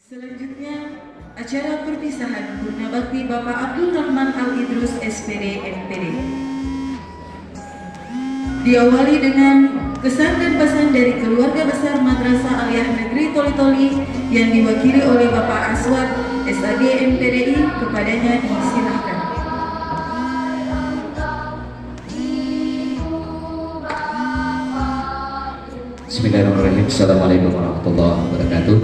Selanjutnya, acara perpisahan Purna Bakti Bapak Abdul Rahman Al-Idrus SPD MPD. Diawali dengan kesan dan pesan dari keluarga besar Madrasah Aliyah Negeri Toli-Toli yang diwakili oleh Bapak Aswad SAG MPDI, kepadanya disilahkan. Bismillahirrahmanirrahim. Assalamualaikum warahmatullahi wabarakatuh.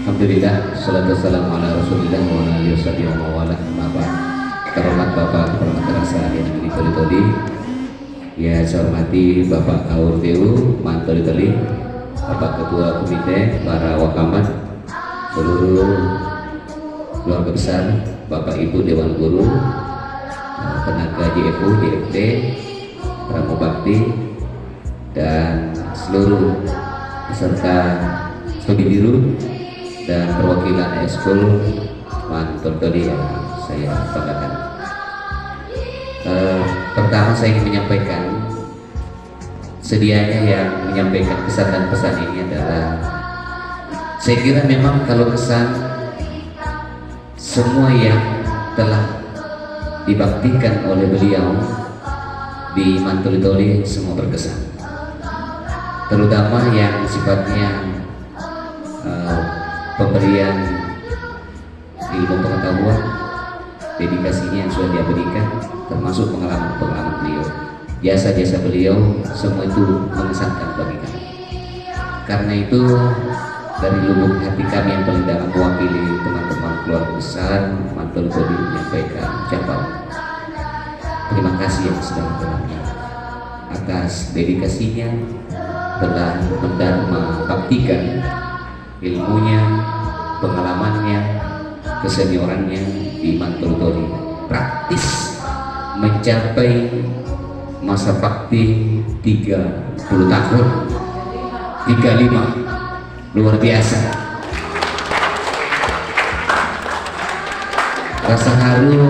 Alhamdulillah, salatu wassalamu ala rasulillah wa ala alihi wa wala. Terhormat Bapak Kepala Madrasah Aliyah Negeri Toli-Toli, ya saya hormati Bapak Aur Dewu Man Toli-Toli, Bapak Ketua Komite, para wakamat, seluruh keluarga besar, Bapak Ibu Dewan Guru, tenaga JFU, JFT, Pramu Bakti, dan seluruh peserta studi biru dan perwakilan Eskul Man Toli yang saya banggakan. Pertama saya ingin menyampaikan, sedianya yang menyampaikan kesan dan pesan ini adalah, saya kira memang kalau kesan, semua yang telah dibaktikan oleh beliau di Man Toli-Toli semua berkesan, terutama yang sifatnya pemberian ilmu pengetahuan, dedikasinya yang sudah dia berikan, termasuk pengalaman-pengalaman beliau, jasa-jasa beliau, semua itu mengesankan bagi kami. Karena itu dari lubuk hati kami yang paling dalam mewakili teman-teman keluarga besar Man Toli-Toli menyampaikan ucapan terima kasih yang sedalam-dalamnya atas dedikasinya telah mendharma baktikan ilmunya, pengalamannya, keseniorannya di Man Toli-Toli, praktis mencapai masa bakti 30 tahun, 35, luar biasa. Rasa haru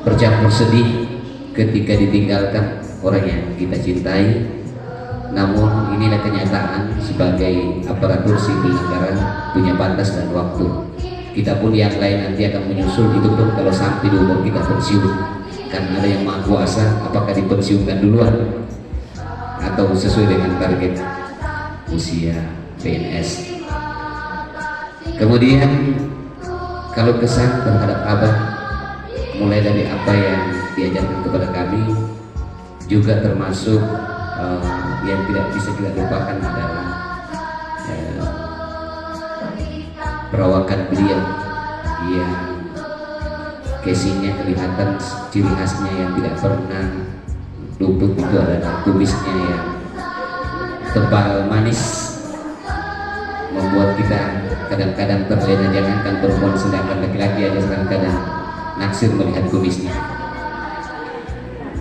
bercampur sedih ketika ditinggalkan orang yang kita cintai, namun inilah kenyataan sebagai aparatur sipil negara, punya batas dan waktu. Kita pun yang lain nanti akan menyusul, itu pun kalau sampai di umur kita pensiun, karena ada yang maha kuasa apakah dipensiunkan duluan atau sesuai dengan target usia PNS. Kemudian kalau kesan terhadap abah, mulai dari apa yang diajarkan kepada kami, juga termasuk yang tidak bisa kita lupakan adalah perawakan beliau yang casingnya kelihatan, ciri khasnya yang tidak pernah luput itu adalah kumisnya yang tebal manis, membuat kita kadang-kadang terlena, jangankan perempuan, sedangkan laki-laki aja kadang-kadang naksir melihat kumisnya,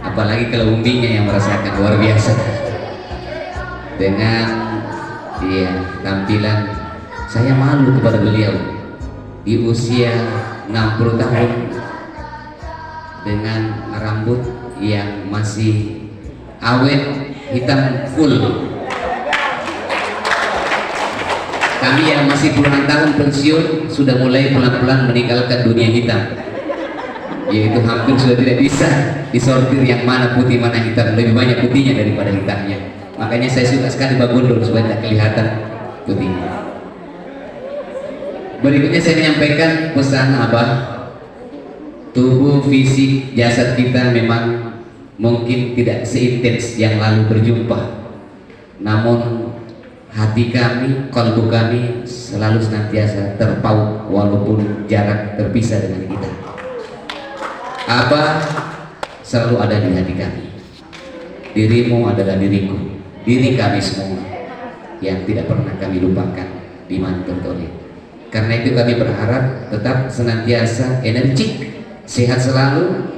apalagi kalau umbinya yang merasakan luar biasa. Dengan tampilan, saya malu kepada beliau di usia 60 tahun dengan rambut yang masih awet, hitam full. Kami yang masih puluhan tahun pensiun sudah mulai pelan-pelan meninggalkan dunia hitam, yaitu hampir sudah tidak bisa disortir yang mana putih mana hitam, lebih banyak putihnya daripada hitamnya. Makanya saya suka sekali bagundul supaya tidak kelihatan putihnya. Berikutnya saya menyampaikan pesan abah, tubuh fisik jasad kita memang mungkin tidak seintens yang lalu berjumpa, namun hati kami, kalbu kami selalu senantiasa terpaut walaupun jarak terpisah dengan kita. Abah selalu ada di hati kami. Dirimu adalah diriku, diri kami semua yang tidak pernah kami lupakan di Man Toli-Toli. Karena itu kami berharap tetap senantiasa energik, sehat selalu,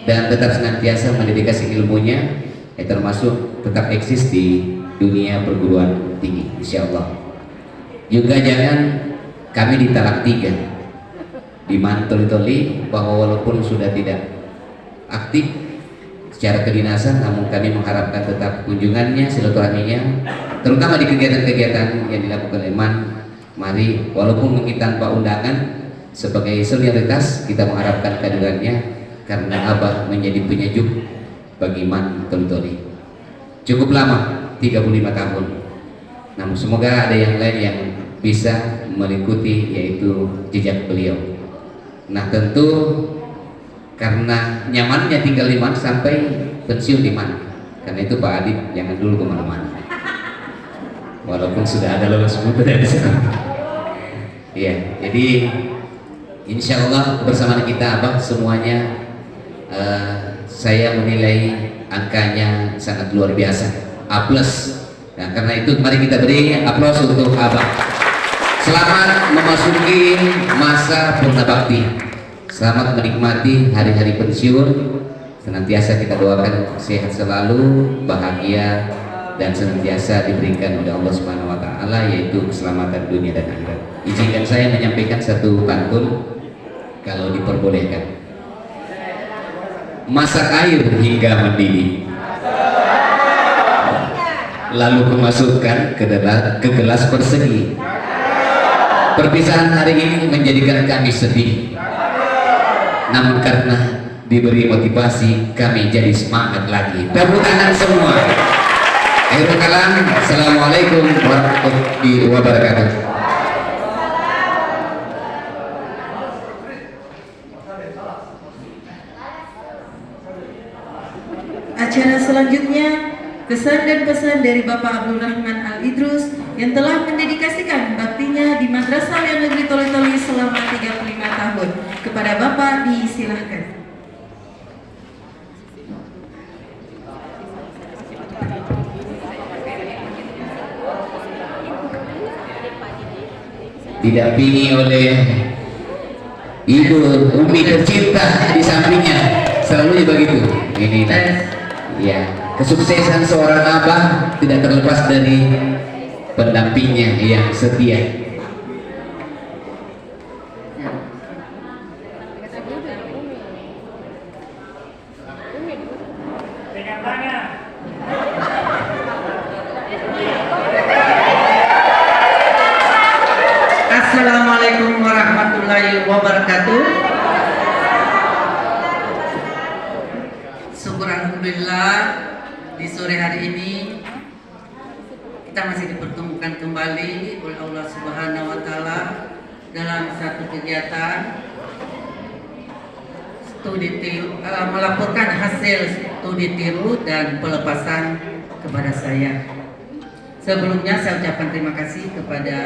dan tetap senantiasa mendedikasi ilmunya, termasuk tetap eksis di dunia perguruan tinggi, insya Allah. Juga jangan kami di talak 3 di Man Toli-Toli, bahwa walaupun sudah tidak aktif, secara kedinasan, namun kami mengharapkan tetap kunjungannya, silaturahminya, terutama di kegiatan-kegiatan yang dilakukan oleh MAN. Mari, walaupun mungkin tanpa undangan, sebagai solidaritas kita mengharapkan kehadirannya karena Abah menjadi penyejuk bagi MAN Toli-Toli. Cukup lama, 35 tahun. Namun semoga ada yang lain yang bisa mengikuti yaitu jejak beliau. Nah tentu karena nyamannya tinggal di MAN sampai pensiun di MAN. Karena itu Pak Adib jangan dulu kemana-mana. Walaupun sudah ada lolos muter di sana. Iya, jadi insya Allah bersama kita Abah semuanya saya menilai angkanya sangat luar biasa, A+. Nah, karena itu mari kita beri aplaus untuk Abah. Selamat memasuki masa purna bakti. Selamat menikmati hari-hari pensiun. Senantiasa kita doakan sehat selalu, bahagia, dan senantiasa diberikan oleh Allah Subhanahu wa taala yaitu keselamatan dunia dan akhirat. Izinkan saya menyampaikan satu pantun kalau diperbolehkan. Masak air hingga mendidih, lalu kumasukkan ke gelas persegi. Perpisahan hari ini menjadikan kami sedih, namun karena diberi motivasi kami jadi semangat lagi. Tepuk tangan semua. Akhirul kalam, assalamualaikum warahmatullahi wabarakatuh. Acara selanjutnya, kesan dan pesan dari Bapak Abdul Rahman Al-Idrus yang telah mendedikasikan baktinya di Madrasah Alia Negeri Toli-Toli selama 35 tahun. Kepada Bapak disilahkan. Didampingi oleh Ibu Umi tercinta di sampingnya, selalu begitu. Ini ya, kesuksesan seorang abah tidak terlepas dari pendampingnya yang setia. Assalamualaikum warahmatullahi wabarakatuh. Syukur alhamdulillah di sore hari ini kita masih dipertemukan kembali oleh Allah Subhanahu wa taala dalam satu kegiatan studi tiru, melaporkan hasil studi tiru dan pelepasan kepada saya. Sebelumnya saya ucapkan terima kasih kepada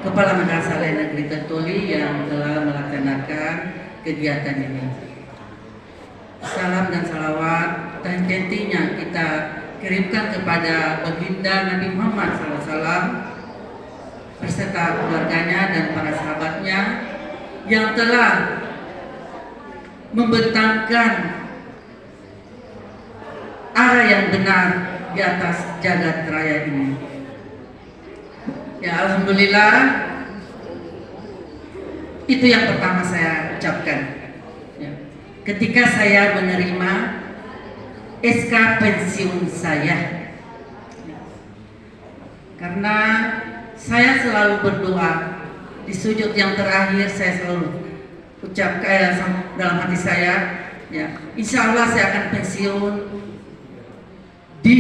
Kepala Madrasah Alia Negeri Toli yang telah melaksanakan kegiatan ini. Salam dan salawat dan tentunya kita kirimkan kepada baginda Nabi Muhammad SAW beserta keluarganya dan para sahabatnya yang telah membentangkan arah yang benar di atas jagat raya ini. Ya alhamdulillah, itu yang pertama saya ucapkan ya. Ketika saya menerima SK pensiun saya ya. Karena saya selalu berdoa di sujud yang terakhir, saya selalu ucapkan dalam hati saya ya, insya Allah saya akan pensiun di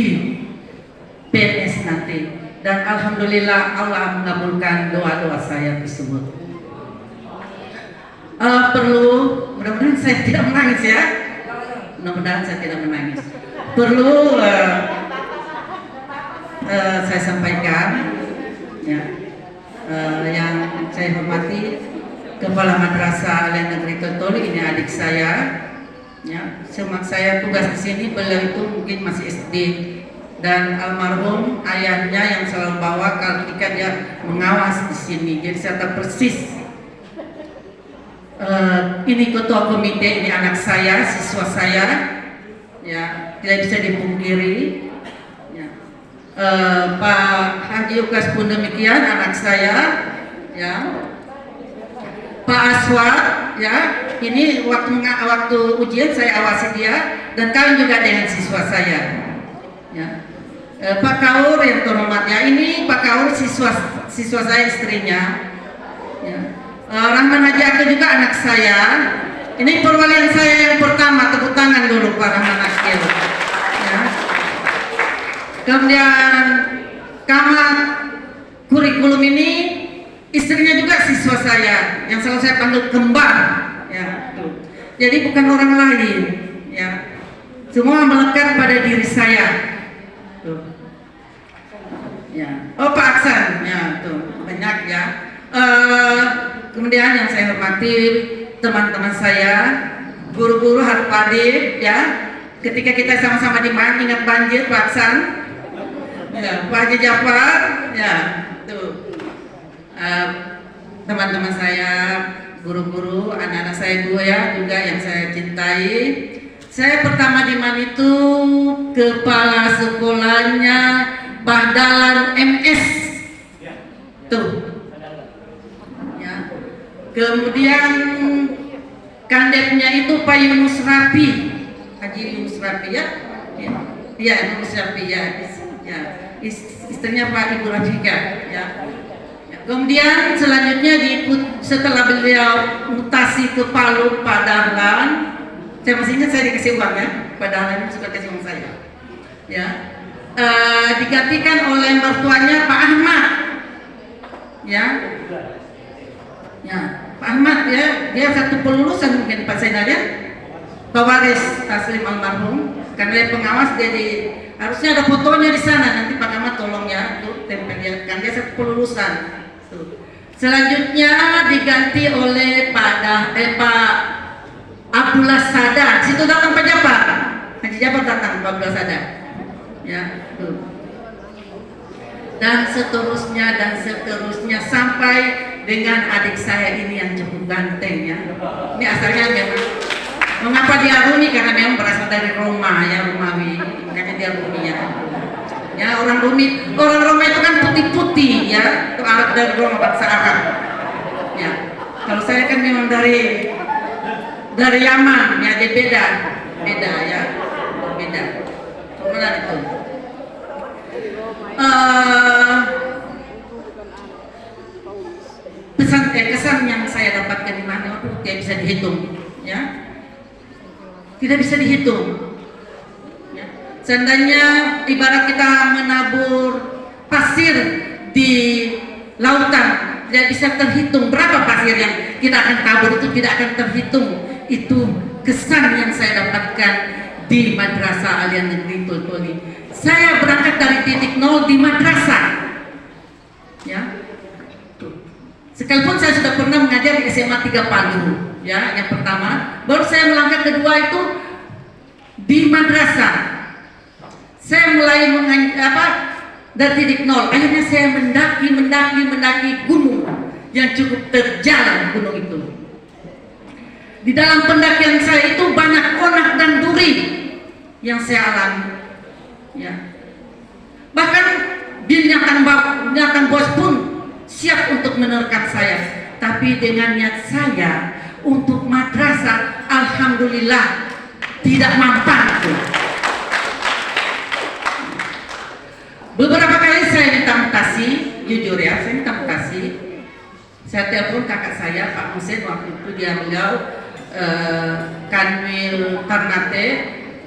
PNS nanti. Dan alhamdulillah Allah mengabulkan doa-doa saya tersebut. Mudah-mudahan saya tidak menangis ya. Mudah-mudahan saya tidak menangis. Perlu saya sampaikan ya, yang saya hormati Kepala Madrasah Alia Negeri Toli, ini adik saya. Ya, semak saya tugas di sini, beliau itu mungkin masih SD. Dan almarhum ayahnya yang selalu bawa ketika dia mengawas di sini, jadi saya tahu persis. Ini ketua komite, ini anak saya, siswa saya, ya tidak bisa dipungkiri. Ya. Pak Haji Ukas pun demikian, anak saya, ya. Pak Aswad, ya. Ini waktu ujian saya awasi dia dan kalian juga dengan siswa saya. Ya. Pak Kaur yang terhormat ya, ini Pak Kaur siswa saya, istrinya. Ya. Rahman Haji Akil juga anak saya. Ini perwalian saya yang pertama, tepuk tangan dulu Pak Rahman Akil. Ya. Kemudian Kamat kurikulum ini istrinya juga siswa saya yang selalu saya panggil kembar. Ya, tuh. Jadi bukan orang lain. Ya. Semua melekat pada diri saya. Tuh. Ya. Oh Pak Aksan, ya tuh banyak ya. Kemudian yang saya hormati teman-teman saya, guru-guru Harpadi, ya. Ketika kita sama-sama di Malang ingat banjir, Pak Aksan, ya, Pak Haji Jafar, ya, tuh. Teman-teman saya, guru-guru, anak-anak saya dua ya juga yang saya cintai. Saya pertama di Man itu kepala sekolahnya Bahdalan MS, tuh. Ya. Kemudian kandepnya itu Pak Yunus Rapi, Haji Yunus Rapi ya, ya Yunus Rapi ya, istrinya Pak Ibu Rafika ya. Kemudian selanjutnya setelah beliau mutasi ke Palu, Pak Dahlan, saya masih ingat saya dikasih uang ya, Pak Dahlan suka kasih uang saya, ya. Digantikan oleh mertuanya Pak Ahmad, ya, ya Pak Ahmad ya, dia satu pelulusan mungkin Pak Zainal ya, pewaris Taslim almarhum, karena dia pengawas jadi harusnya ada fotonya di sana, nanti Pak Ahmad tolong ya, tuh tempel dia, kan dia satu pelulusan. Tuh. Selanjutnya diganti oleh Pak Abdullah Sada, situ datang Pak Jafar, Haji Jafar datang Pak Abdullah Sada. Ya, tuh. Dan seterusnya sampai dengan adik saya ini yang cukup ganteng ya. Ini asalnya memang mengapa dia Rumi, karena memang berasal dari Roma ya, Romawi, makanya dia Rumi ya. Ya, orang Roma itu kan putih-putih ya, itu Arab dari Roma, bangsa Arab. Ya, kalau saya kan memang dari Yaman ya, dia beda ya, beda. Kemudian itu kesan yang saya dapatkan di mana itu tidak bisa dihitung ya, tidak bisa dihitung ya. Seandainya ibarat kita menabur pasir di lautan, tidak bisa terhitung berapa pasir yang kita akan tabur, itu tidak akan terhitung. Itu kesan yang saya dapatkan di Madrasah Aliyah Negeri Toltoli. Saya berangkat dari titik nol di madrasah, ya. Sekalipun saya sudah pernah mengajar di SMA 3 Palu, ya, yang pertama. Baru saya melangkah kedua itu di madrasah. Saya mulai dari titik nol. Akhirnya saya mendaki gunung yang cukup terjal, gunung itu. Di dalam pendakian saya itu banyak onak dan duri yang saya alami, ya. Bahkan binatang buas pun siap untuk menerkam saya, tapi dengan niat saya untuk madrasah, alhamdulillah tidak mampan. Beberapa kali saya minta mutasi, jujur ya, saya minta mutasi. Saya telepon kakak saya Pak Musin, waktu itu beliau Kanwil Tarnate.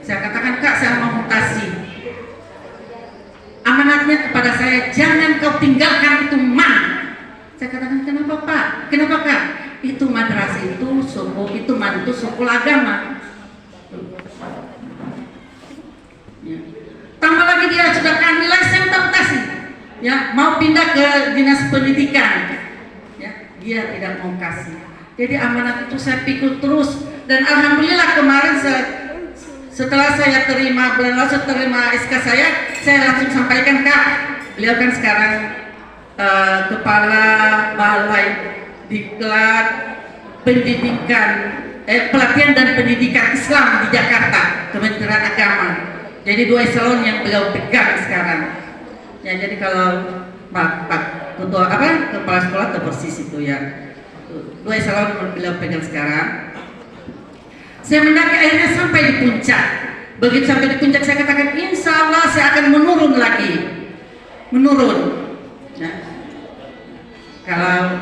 Saya katakan, Kak, saya mau mutasi. Amanatnya kepada saya, jangan kau tinggalkan itu Saya katakan, kenapa Pak? Kenapa Kak? Itu madrasah itu mantu suku agama. Ya. Tambah lagi dia sudah kanilai, saya minta mutasi. Ya, mau pindah ke dinas pendidikan. Ya, dia tidak mau kasih. Jadi amanat itu saya pikul terus, dan alhamdulillah kemarin setelah saya terima SK saya langsung sampaikan, Kak, beliau kan sekarang kepala balai diklat pendidikan pelatihan dan pendidikan Islam di Jakarta, Kementerian Agama. Jadi 2 eselon yang beliau pegang sekarang. Ya, jadi kalau Pak Ketua kepala sekolah itu persis itu ya. Dua eselon beliau pegang sekarang. Saya mendaki akhirnya sampai di puncak. Begitu sampai di puncak saya katakan, insya Allah saya akan menurun lagi. Menurun. Ya. Kalau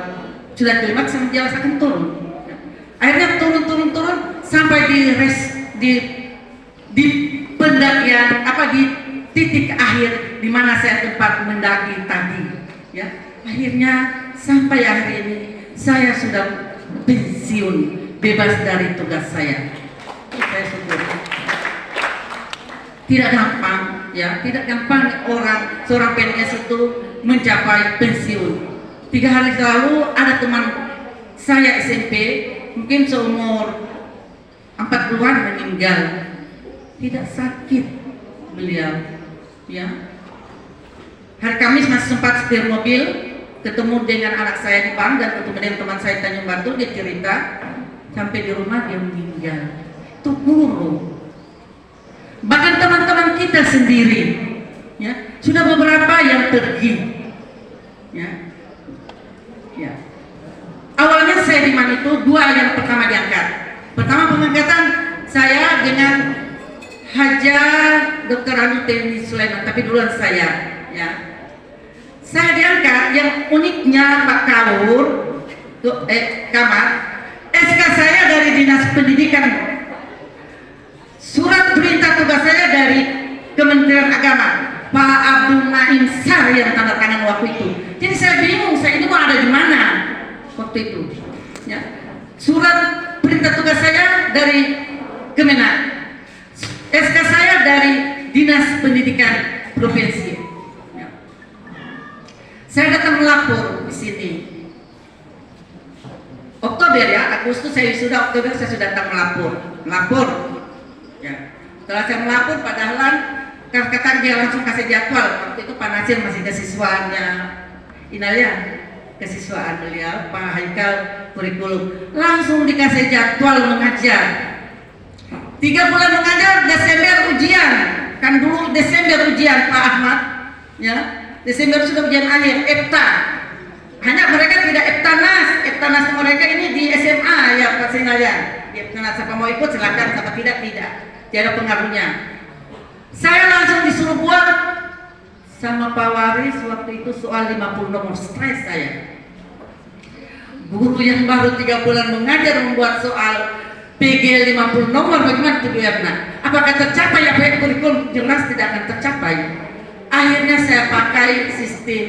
sudah klimaks sama dia akan turun. Ya. Akhirnya turun sampai di pendakian di titik akhir di mana saya tempat mendaki tadi. Ya. Akhirnya sampai hari ini saya sudah pensiun, bebas dari tugas saya. Saya syukur. Tidak gampang, ya, tidak gampang seorang PNS itu mencapai pensiun. 3 hari lalu ada teman saya SMP, mungkin seumur 40-an meninggal. Tidak sakit beliau, ya. Hari Kamis masih sempat setir mobil, ketemu dengan anak saya di bank dan ketemu dengan teman saya di Tanjung Batu, dia cerita sampai di rumah dia meninggal. Itu guru. Bahkan teman-teman kita sendiri, ya, sudah beberapa yang pergi, ya. Ya. Awalnya saya di mana itu 2 yang pertama diangkat. Pertama pengangkatan saya dengan Haja Dr. Anu Teni Sulaiman, tapi duluan saya, ya. Saya diangkat, yang uniknya Pak Kaur, Kamar, SK saya dari Dinas Pendidikan, surat perintah tugas saya dari Kementerian Agama, Pak Abdul Naim Sar yang tanda tangan waktu itu. Jadi saya bingung, saya ini mau ada di mana waktu itu. Ya. Surat perintah tugas saya dari Kemenak, SK saya dari Dinas Pendidikan Provinsi. Ya. Saya datang melapor di sini. Oktober, ya, Agustus saya sudah, Oktober saya sudah datang melapor. Ya. Setelah saya melapor, padahal kata dia langsung kasih jadwal. Waktu itu Pak Nasir masih kesiswaannya Inalia, kesiswaan beliau, Pak Haikal kurikulum, langsung dikasih jadwal mengajar. 3 bulan mengajar, Desember ujian. Kan dulu Desember ujian Pak Ahmad, ya. Desember sudah ujian akhir, EPTA. Hanya mereka tidak EPTANAS mereka ini di SMA, ya Pak Sinalia. Karena siapa mau ikut silakan, siapa tidak, tiada pengaruhnya. Saya langsung disuruh buat sama Pak Waris waktu itu soal 50 nomor, stres saya. Guru yang baru 3 bulan mengajar membuat soal PG 50 nomor, bagaimana itu biarnya? Apakah tercapai apa yang kurikulum? Jelas tidak akan tercapai. Akhirnya saya pakai sistem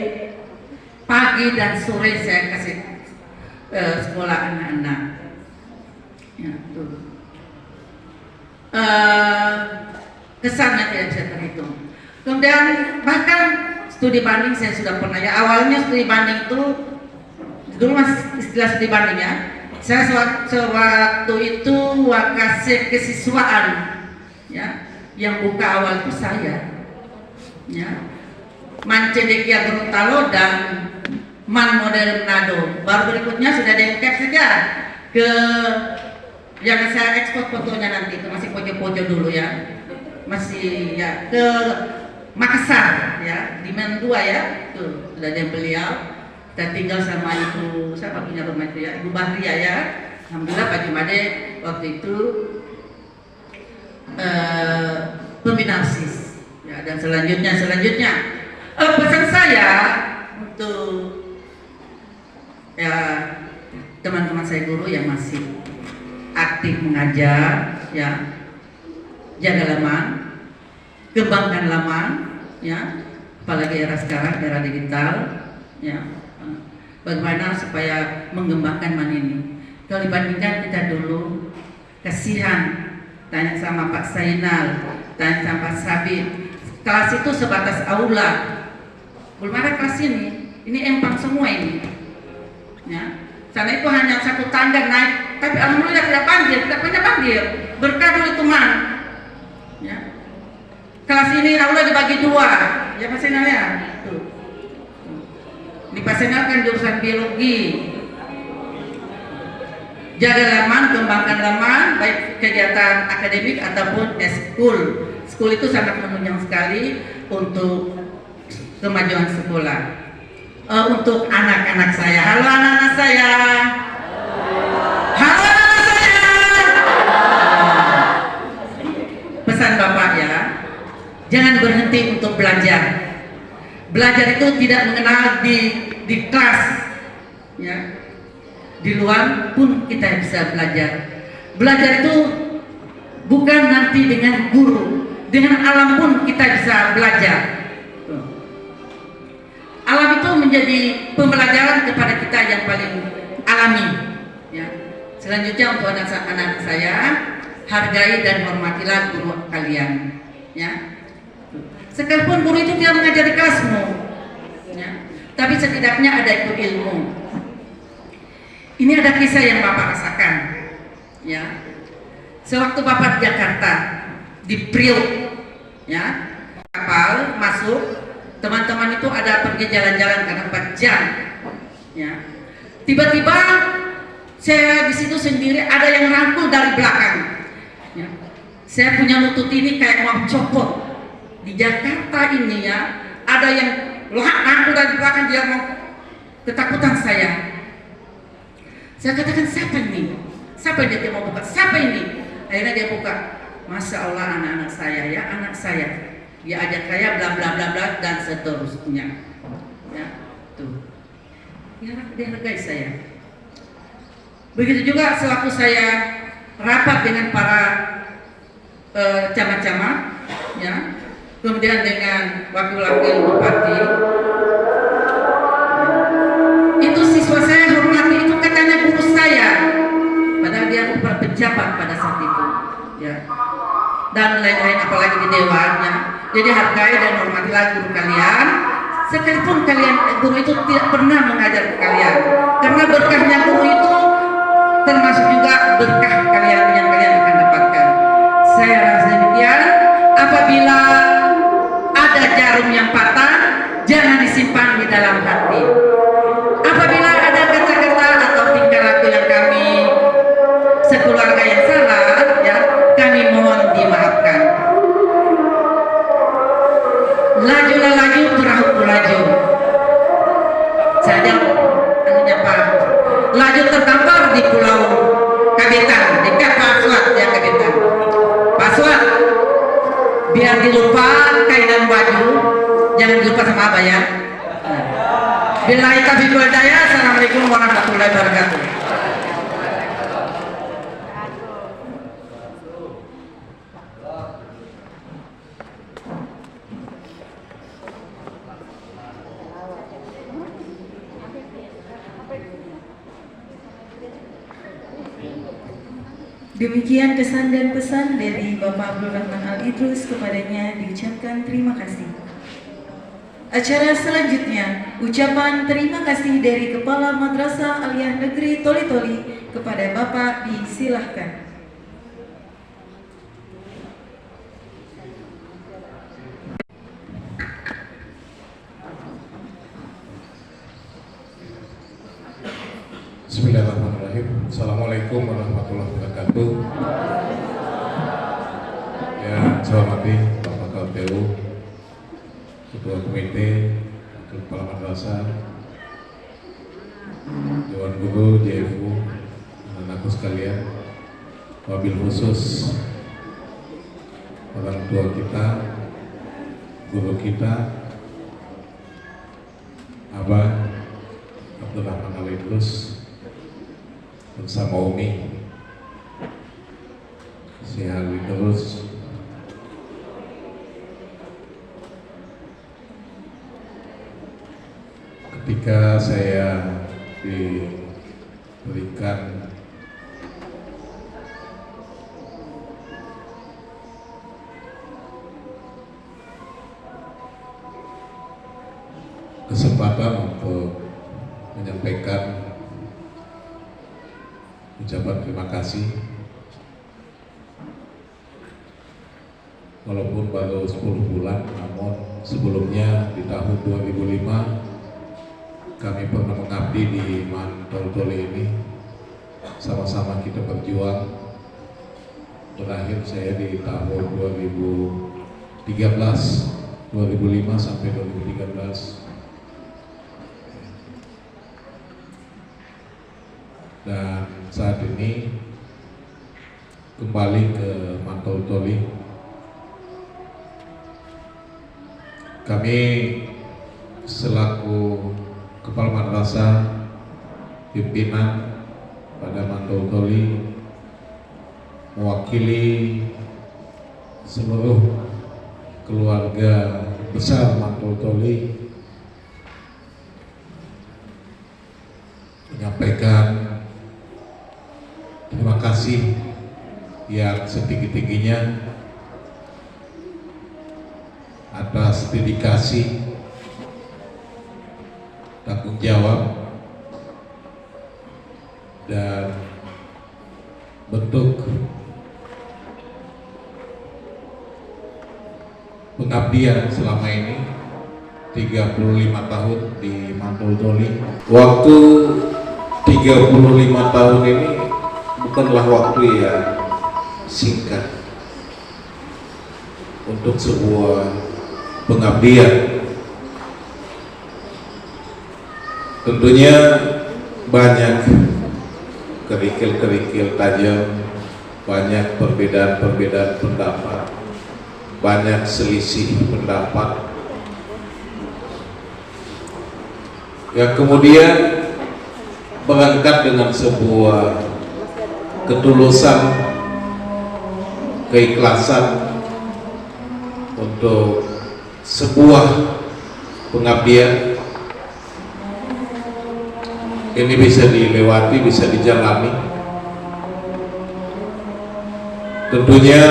pagi dan sore saya kasih sekolah anak-anak. Ya, tuh. Kesannya tidak bisa terhitung. Kemudian bahkan studi banding saya sudah pernah, ya. Awalnya studi banding itu dulu masih istilah studi banding, ya. Saya sewaktu itu wakasek kesiswaan, ya, yang buka awal itu saya, ya. Mancedekia Gorontalo dan Man Model Manado. Baru berikutnya sudah dengkep saja ke yang saya ekspor fotonya nanti, itu masih pojok-pojok dulu, ya, masih, ya, ke Makassar, ya, di Mendua, ya, tuh sudah ada beliau. Kita tinggal sama ibu, siapa punya rumah itu, ya, Ibu Bahria, ya. Alhamdulillah Pak Jumade waktu itu pembina OSIS, ya. Dan selanjutnya pesan saya untuk, ya, teman-teman saya guru yang masih aktif mengajar, ya, jaga laman, kembangkan laman, ya, apalagi era sekarang, era digital, ya. Bagaimana supaya mengembangkan man ini? Kalau dibandingkan kita dulu, kasihan, tanya sama Pak Sainal, tanya sama Pak Sabit, kelas itu sebatas aula, belum ada kelas ini empang semua ini, ya. Sana itu hanya 1 tangga naik, tapi alhamdulillah tidak pernah banjir, berkah dulu teman, ya. Kelas ini aula dibagi 2, ya Pak Sainal, ya. Tuh. Di Pak Sainal kan jurusan biologi, jaga laman, kembangkan laman, baik kegiatan akademik ataupun eskul. Skul itu sangat menunjang sekali untuk kemajuan sekolah. Untuk anak-anak saya, halo anak-anak saya, jangan berhenti untuk belajar. Belajar itu tidak mengenal di kelas, ya. Di luar pun kita bisa belajar. Belajar itu bukan nanti dengan guru, dengan alam pun kita bisa belajar. Alam itu menjadi pembelajaran kepada kita yang paling alami, ya. Selanjutnya untuk anak-anak saya, hargai dan hormatilah guru kalian, ya. Sekalipun guru itu tidak mengajari kelasmu, ya, tapi setidaknya ada itu ilmu. Ini ada kisah yang Bapak rasakan, ya. Sewaktu Bapak di Jakarta, di Priok, ya, kapal masuk, teman-teman itu ada pergi jalan-jalan karena 4 jam, ya. Tiba-tiba saya di situ sendiri ada yang rangkul dari belakang, ya. Saya punya lutut ini kayak mau copot. Di Jakarta ini, ya, ada yang rangkul dari belakang, dia mau ketakutan saya. Saya katakan, siapa ini? Siapa dia mau buka? Siapa ini? Akhirnya dia buka. Masya Allah, anak-anak saya, ya, anak saya. Dia ajak saya bla bla bla bla dan seterusnya. Ya, tuh. Dia hargai saya. Begitu juga sewaktu saya rapat dengan para camat-camat, ya, kemudian dengan wakil-wakil bupati, itu siswa saya hormati, itu katanya guru saya, padahal dia pejabat pada saat itu, ya, dan lain-lain, apalagi di dewannya. Jadi hargai dan hormatilah guru kalian, sekalipun kalian guru itu tidak pernah mengajar ke kalian, karena berkahnya guru itu termasuk juga berkah kalian yang kalian akan dapatkan. Saya rasa demikian. Apabila ada jarum yang patah, jangan disimpan di dalam hati. Apabila ada kata-kata atau tingkah laku yang kami sekeluarga yang salah, ya, kami mohon dimaafkan. Lajulah laju, perahu laju. Saya anunya Pak. Laju terdampar di Pulau Kabetan, dekat Pak Aswad, ya, Kabetan. Pak Aswad, biar dilupa kainan baju, jangan dilupa sama Abah, ya. Billahi taufiq wal hidayah. Assalamualaikum warahmatullahi wabarakatuh. Demikian kesan dan pesan dari Bapak Abdul Rahman Al-Idrus, kepadanya diucapkan terima kasih. Acara selanjutnya, ucapan terima kasih dari Kepala Madrasah Aliyah Negeri Toli-Toli kepada Bapak, disilahkan. Bismillahirrahmanirrahim. Assalamualaikum warahmatullahi wabarakatuh. Yang saya hormati Bapak KPU, Ketua Komite, Kepala Madrasah, Dewan Guru, JFU, anak-anakku sekalian, wabil khusus orang tua kita, guru kita, Abah Abdul Rahman Al-Idrus, bersama Umi, sehat terus. Ketika saya diberikan kesempatan untuk menyampaikan ucapan terima kasih, walaupun baru 10 bulan, namun sebelumnya di tahun 2005 kami pernah mengabdi di Toli ini, sama-sama kita berjuang. Terakhir saya di tahun 2005 sampai 2013. Dan saat ini kembali ke Toli Kami selaku Kepala Madrasah, pimpinan pada Mantul Toli, mewakili seluruh keluarga besar Mantul Toli, menyampaikan terima kasih yang setinggi-tingginya atas dedikasi, tanggung jawab, dan bentuk pengabdian selama ini 35 tahun di Mantul Toli. Waktu 35 tahun ini bukanlah waktu yang singkat untuk sebuah pengabdian. Tentunya banyak kerikil-kerikil tajam, banyak perbedaan-perbedaan pendapat, banyak selisih pendapat yang kemudian berangkat dengan sebuah ketulusan, keikhlasan untuk sebuah pengabdian ini bisa dilewati, bisa dijalani. Tentunya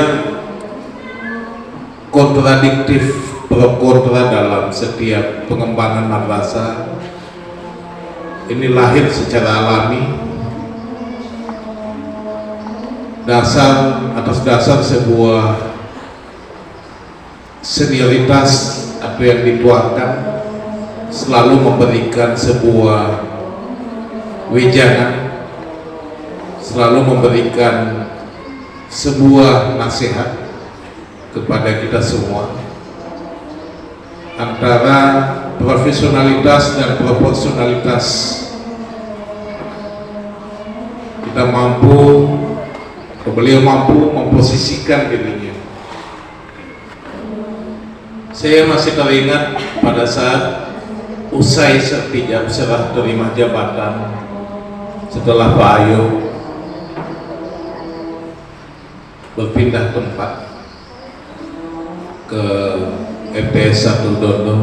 kontradiktif pro kontra dalam setiap pengembangan madrasah ini lahir secara alami atas dasar sebuah senioritas atau yang dituangkan selalu memberikan sebuah wejangan, selalu memberikan sebuah nasihat kepada kita semua antara profesionalitas dan proporsionalitas. Kita beliau mampu memposisikan dirinya. Saya masih teringat pada saat usai serah terima jabatan setelah Pak Ayo berpindah tempat ke MTS 1 Dondo,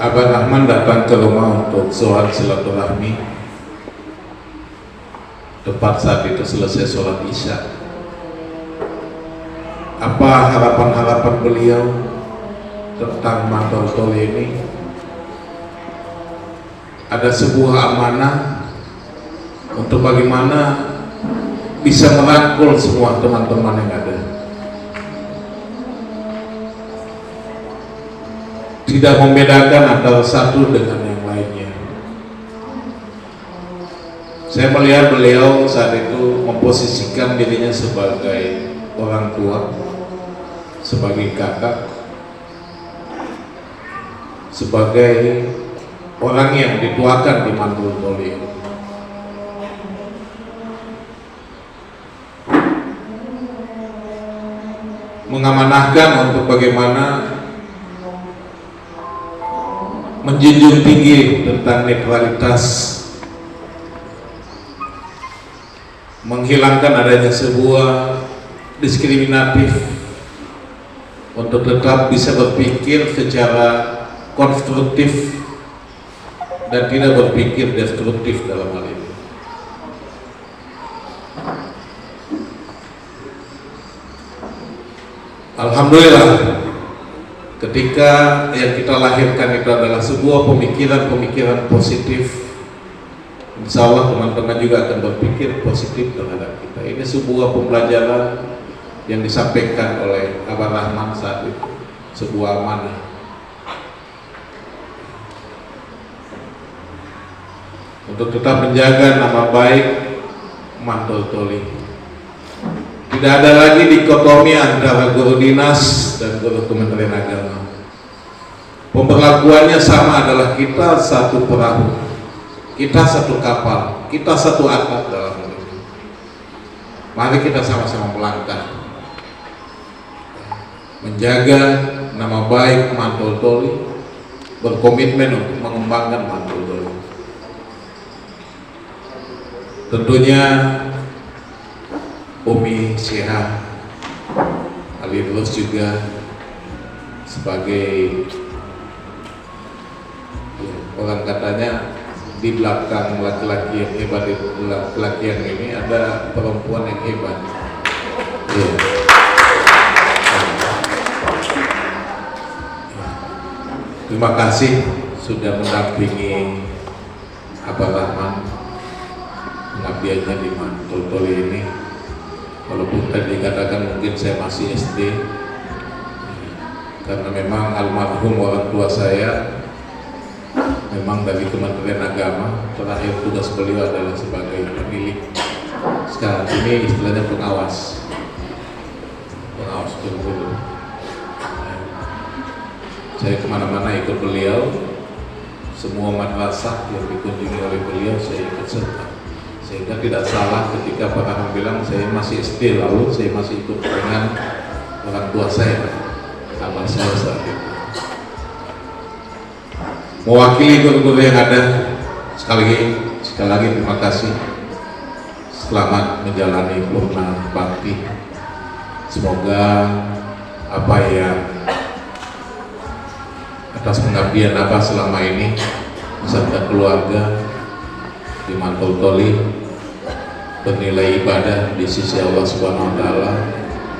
Abang Rahman datang ke rumah untuk sholat silaturahmi. Tepat saat itu selesai sholat Isya. Apa harapan-harapan beliau tentang Mantul Toli ini? Ada sebuah amanah untuk bagaimana bisa merangkul semua teman-teman yang ada. Tidak membedakan antara satu dengan yang lainnya. Saya melihat beliau saat itu memposisikan dirinya sebagai orang tua, sebagai kakak, sebagai orang yang dituakan di Mantul Toli. Mengamanahkan untuk bagaimana menjunjung tinggi tentang netralitas, menghilangkan adanya sebuah diskriminatif, untuk tetap bisa berpikir secara konstruktif dan tidak berpikir destruktif dalam hal ini. Alhamdulillah, ketika yang kita lahirkan itu adalah sebuah pemikiran positif, insya Allah teman-teman juga akan berpikir positif terhadap kita. Ini sebuah pembelajaran yang disampaikan oleh Abang Rahman saat itu, sebuah amanah. Untuk tetap menjaga nama baik Mantul Toli. Tidak ada lagi dikotomi antara guru dinas dan guru Kementerian Agama. Pemberlakuannya sama, adalah kita satu perahu, kita satu kapal, kita satu atap dalam hal ini. Mari kita sama-sama melangkah menjaga nama baik Mantul Toli, berkomitmen untuk mengembangkan Mantul Toli. Tentunya Umi Syekha Alidrus juga sebagai orang katanya di belakang laki-laki yang hebat, laki-laki yang ini ada perempuan yang hebat. Ya. Terima kasih sudah mendampingi Abah Rahman pengabdiannya di Mantul Toli ini. Walaupun tadi dikatakan mungkin saya masih SD, karena memang almarhum orang tua saya memang dari Kementerian Agama, terakhir tugas beliau adalah sebagai pemilik. Sekarang ini istilahnya pengawas guru. Saya kemana-mana ikut beliau, semua madrasah yang dikunjungi oleh beliau saya ikut serta. Sehingga tidak salah ketika Pak Rahman bilang saya masih SD, lalu saya masih ikut dengan orang tua saya, abah saya saat itu. Mewakili guru-guru yang ada, sekali lagi terima kasih. Selamat menjalani purna bakti. Semoga apa yang atas pengabdian Abah selama ini beserta keluarga di Mantul Toli bernilai ibadah di sisi Allah Subhanahu wa Ta'ala,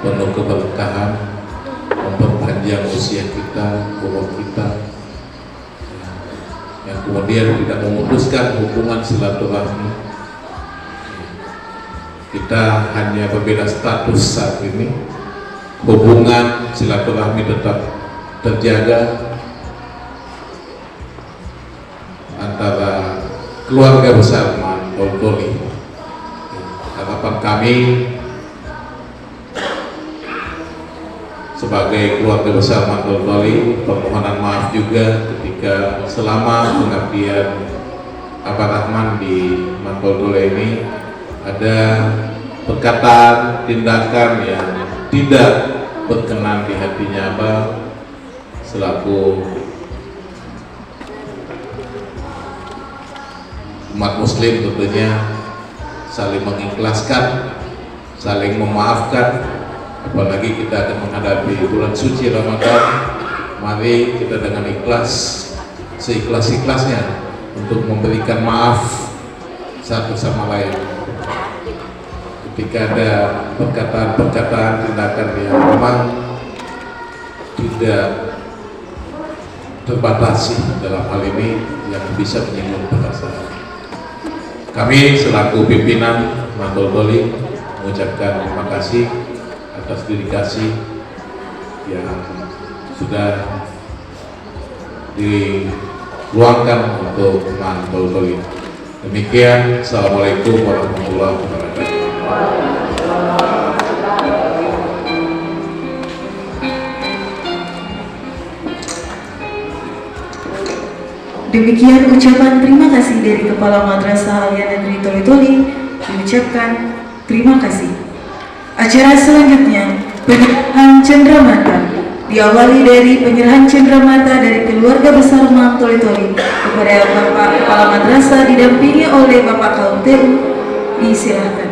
penuh keberkahan, memperpanjang usia kita, umur kita, yang kemudian tidak memutuskan hubungan silaturahmi. Kita hanya berbeda status saat ini, hubungan silaturahmi tetap terjaga antara keluarga besar Mantul Toli. Harapan kami sebagai keluarga besar Mantul Toli, permohonan maaf juga ketika selama pengabdian Abah Rahman di Mantul Toli ini ada perkataan, tindakan yang tidak berkenan di hatinya Abah selaku umat muslim. Tentunya saling mengikhlaskan, saling memaafkan, apalagi kita akan menghadapi bulan suci Ramadan. Mari kita dengan ikhlas, seikhlas-ikhlasnya untuk memberikan maaf satu sama lain. Ketika ada perkataan-perkataan, tindakan yang memang tidak terbatasi dalam hal ini yang bisa menyinggung perasaan, kami selaku pimpinan Mantul Toli mengucapkan terima kasih atas dedikasi yang sudah diluangkan untuk Mantul Toli. Demikian, Assalamualaikum warahmatullahi wabarakatuh. Demikian ucapan terima kasih dari Kepala Madrasah Aliyah Negeri Toli Toli, diucapkan terima kasih. Acara selanjutnya, penyerahan cenderamata, diawali dari penyerahan cenderamata dari keluarga besar Mang Toli Toli kepada Bapak Kepala Madrasah didampingi oleh Bapak Kaum TU. Disilahkan.